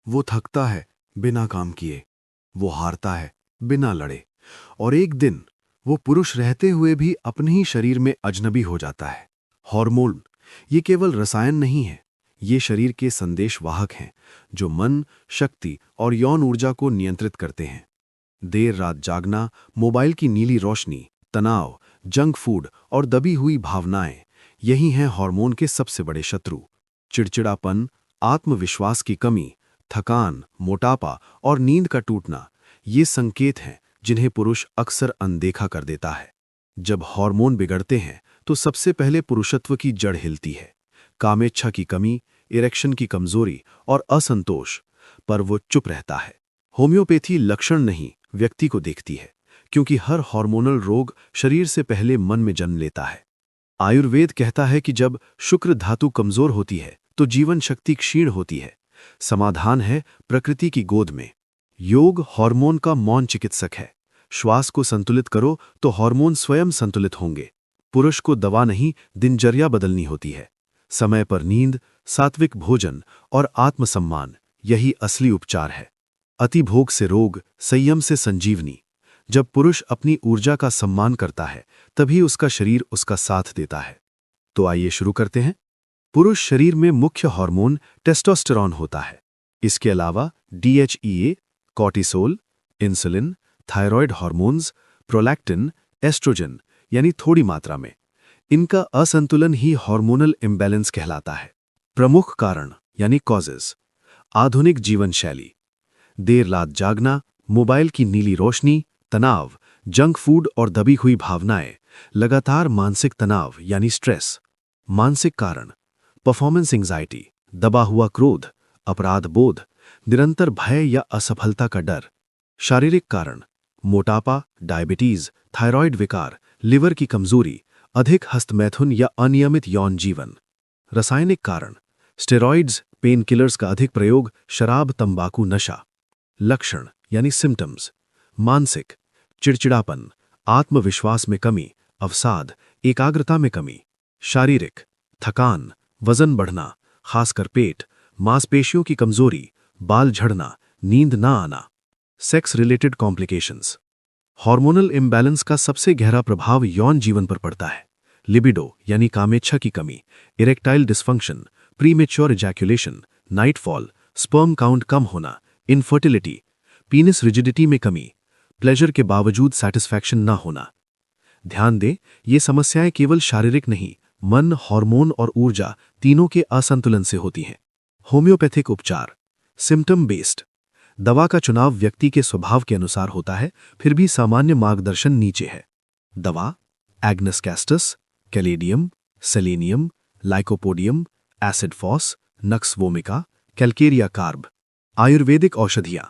वो थकता है बिना काम किए, वो हारता है बिना लड़े, और एक दिन वो पुरुष रहते हुए भी अपने ही शरीर में अजनबी हो जाता है। हार्मोन ये केवल रसायन नहीं है, ये शरीर के संदेशवाहक हैं जो मन, शक्ति और यौन ऊर्जा को नियंत्रित करते हैं। देर रात जागना, मोबाइल की नीली रोशनी, तनाव, जंक फूड और दबी हुई भावनाएं, यही हैं हार्मोन के सबसे बड़े शत्रु। चिड़चिड़ापन, आत्मविश्वास की कमी, थकान, मोटापा और नींद का टूटना, ये संकेत हैं जिन्हें पुरुष अक्सर अनदेखा कर देता है। जब हार्मोन बिगड़ते हैं तो सबसे पहले पुरुषत्व की जड़ हिलती है। कामेच्छा की कमी, इरेक्शन की कमजोरी और असंतोष, पर वो चुप रहता है। होम्योपैथी लक्षण नहीं, व्यक्ति को देखती है, क्योंकि हर हार्मोनल रोग शरीर से पहले मन में जन्म लेता है। आयुर्वेद कहता है कि जब शुक्र धातु कमजोर होती है तो जीवन शक्ति क्षीण होती है। समाधान है प्रकृति की गोद में। योग हार्मोन का मौन चिकित्सक है। श्वास को संतुलित करो तो हार्मोन स्वयं संतुलित होंगे। पुरुष को दवा नहीं, दिनचर्या बदलनी होती है। समय पर नींद, सात्विक भोजन और आत्मसम्मान, यही असली उपचार है। अतिभोग से रोग, संयम से संजीवनी। जब पुरुष अपनी ऊर्जा का सम्मान करता है तभी उसका शरीर उसका साथ देता है। तो आइए शुरू करते हैं। पुरुष शरीर में मुख्य हार्मोन टेस्टोस्टेरॉन होता है। इसके अलावा DHEA, cortisol, insulin, thyroid hormones, prolactin, estrogen, यानी थोड़ी मात्रा में। इनका असंतुलन ही हार्मोनल इम्बैलेंस कहलाता है। प्रमुख कारण यानी कॉजेज: आधुनिक जीवन शैली, देर रात जागना, मोबाइल की नीली रोशनी, तनाव, जंक फूड और दबी हुई भावनाएं, लगातार मानसिक तनाव यानी स्ट्रेस। मानसिक कारण: परफॉर्मेंस एंजाइटी, दबा हुआ क्रोध, अपराध बोध, निरंतर भय या असफलता का डर। शारीरिक कारण: मोटापा, डायबिटीज, थायराइड विकार, लिवर की कमजोरी, अधिक हस्तमैथुन या अनियमित यौन जीवन। रासायनिक कारण: स्टेरॉइड्स, पेन किलर्स का अधिक प्रयोग, शराब, तंबाकू, नशा। लक्षण यानी सिम्टम्स: मानसिक: चिड़चिड़ापन, आत्मविश्वास में कमी, अवसाद, एकाग्रता में कमी। शारीरिक: थकान, वजन बढ़ना, खासकर पेट, मांसपेशियों की कमजोरी, बाल झड़ना, नींद ना आना। Sex related complications: hormonal imbalance का सबसे गहरा प्रभाव यौन जीवन पर पड़ता है। लिबिडो यानी कामेच्छा की कमी, erectile dysfunction, premature ejaculation, nightfall, sperm count कम होना, इनफर्टिलिटी, पीनिस रिजिडिटी में कमी, प्लेजर के बावजूद सैटिस्फैक्शन ना होना। ध्यान दें, ये समस्याएं केवल शारीरिक नहीं, मन, हार्मोन और ऊर्जा तीनों के असंतुलन से होती हैं। होम्योपैथिक उपचार: सिम्टम बेस्ड। दवा का चुनाव व्यक्ति के स्वभाव के अनुसार होता है, फिर भी सामान्य मार्गदर्शन नीचे है। दवा: agnus castus, caladium, selenium, lycopodium, acid phos, nux vomica, calcarea carb. Ayurvedic औषधियां: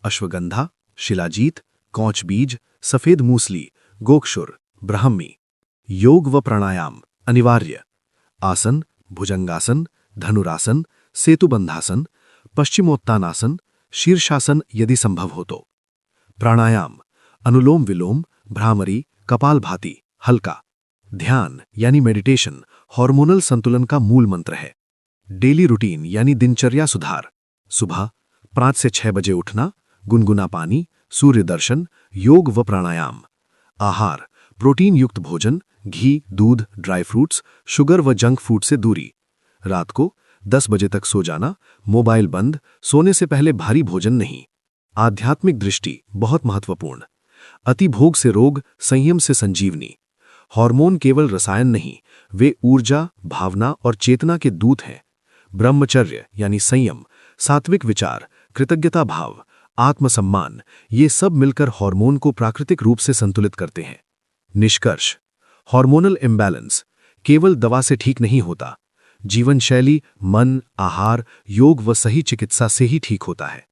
अश्वगंधा, शिलाजीत, कौच बीज, सफेद मूसली, गोक्षुर, ब्राह्मी। योग व प्राणायाम अनिवार्य: आसन, भुजंगासन, धनुरासन, सेतुबंधासन, पश्चिमोत्तानासन, शीर्षासन यदि संभव हो तो। प्राणायाम: अनुलोम विलोम, भ्रामरी, कपालभाति, हल्का। ध्यान यानी मेडिटेशन हार्मोनल संतुलन का मूल मंत्र है। डेली रूटीन यानी दिनचर्या सुधार: सुबह 5 से 6 बजे उठना, गुनगुना पानी, सूर्य दर्शन, योग व प्राणायाम। आहार: प्रोटीन युक्त भोजन, घी, दूध, ड्राई फ्रूट्स, शुगर व जंक फूड से दूरी। रात को 10 बजे तक सो जाना, मोबाइल बंद, सोने से पहले भारी भोजन नहीं। आध्यात्मिक दृष्टि बहुत महत्वपूर्ण: अतिभोग से रोग, संयम से संजीवनी। हार्मोन केवल रसायन नहीं, वे ऊर्जा, भावना और चेतना के दूत हैं। ब्रह्मचर्य यानी संयम, सात्विक विचार, कृतज्ञता भाव, आत्मसम्मान, ये सब मिलकर हार्मोन को प्राकृतिक रूप से संतुलित करते हैं। निष्कर्ष: हार्मोनल इम्बैलेंस केवल दवा से ठीक नहीं होता, जीवन शैली, मन, आहार, योग व सही चिकित्सा से ही ठीक होता है।